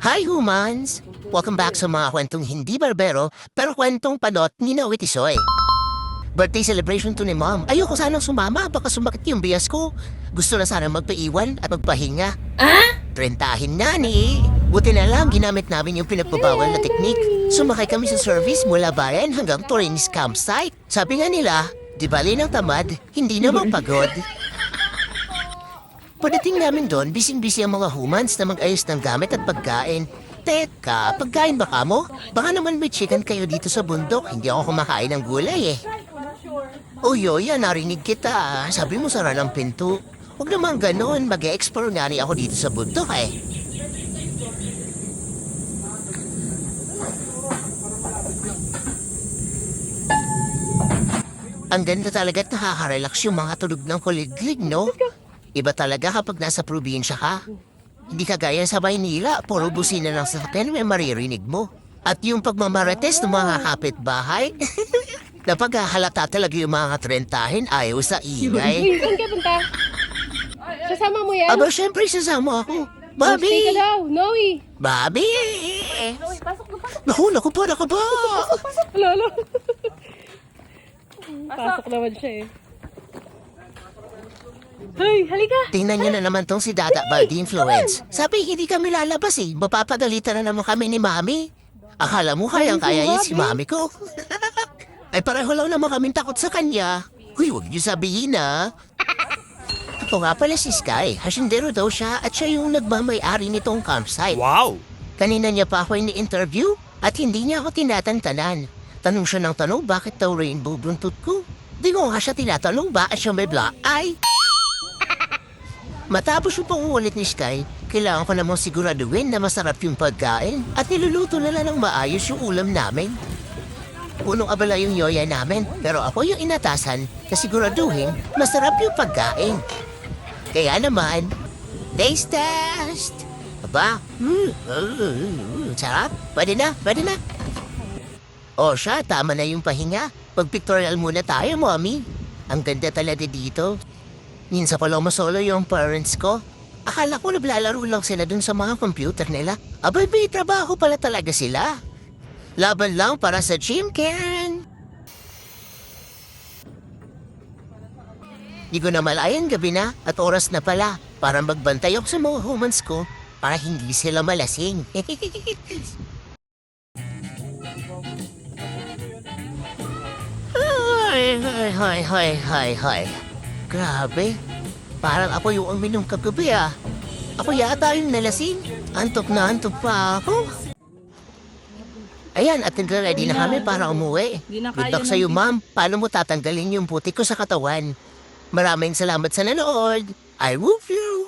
Hi humans! Welcome back sa mga kwentong hindi barbero pero kwentong padot ni Noe Tisoy. Birthday celebration to ni Mom. Ayoko sanang sumama, baka sumakit yung bias ko. Gusto na sana magpaiwan at magpahinga. Rentahin na ni. Buti na lang ginamit namin yung pinagbabawal na teknik. Sumakay kami sa service mula bayan hanggang Torres campsite. Sabi nga nila, di bali ng tamad, hindi naman pagod. Pagdating namin doon, bising-busy ang mga humans na mag-ayos ng gamit at pagkain. Teka, pagkain ba kamo? Baka naman may chicken kayo dito sa bundok. Hindi ako kumakain ng gulay eh. O Yoya, narinig kita. Sabi mo sara ng pinto. Huwag naman ganon, mag-e-explore nga ni ako dito sa bundok eh. Ang ganda talaga at nakaka-relax yung mga tulog ng kuliglig, no? Iba talaga kapag nasa probinsya ka. Hindi kagaya sa Maynila, puro busina ng sasakyan may maririnig mo. At yung pagmamarites ng mga kapitbahay, napaghahalata talaga yung mga trentahin ayaw sa ingay. Uy, saan ka punta? Sasama mo yan? Aba, syempre sasama ako. Stay ka Bobby! daw, Noe. Bobby! Pasok na, pasok. Naku po. Lolo. Pasok naman siya eh. Hoy, halika. Tingnan nyo na naman tong si Dada Baldi Influence. Sabi, hindi kami lalabas eh. Mapapagalitan na naman kami ni Mami. Akala mo kayang-kaya yun si Mami ko. Ay pareho lang naman kaming takot sa kanya. Huy, huwag niyo sabihin na. Ito nga pala si Sky. Hasindero daw siya at siya yung nagmamay-ari nitong campsite. Wow! Kanina niya pa ako ini-interview at hindi niya ako tinatantanan. Tanong siya ng tanong bakit daw rainbow buntot ko. Di ko nga siya tinatanong bakit siya may black eye. Matapos yung pangungulit ni Sky, kailangan ko namang siguraduhin na masarap yung pagkain at niluluto nila ng maayos yung ulam namin. Punong abala yung yoya namin, pero ako yung inatasan na siguraduhin masarap yung pagkain. Kaya naman, taste test! Aba, sarap, pwede na. O siya, tama na yung pahinga. Pag-pictorial muna tayo, Mommy. Ang ganda talaga dito. Minsan pa lang masolo yung parents ko. Akala ko naglalaro lang sila dun sa mga computer nila. Abay, may trabaho pala talaga sila. Laban lang para sa gym, Karen. Di ko na malayan gabi na at oras na pala para magbantay ako sa mga humans ko para hindi sila malasing. Hoy. Grabe. Parang ako yung uminom kagabi ah. Ako yata yung nalasing. Antok na antok pa ako. Ayan, at ready na kami para umuwi. Di na Good kaya luck sa'yo, ma'am. Paano mo tatanggalin yung putik ko sa katawan? Maraming salamat sa nanood. I love you!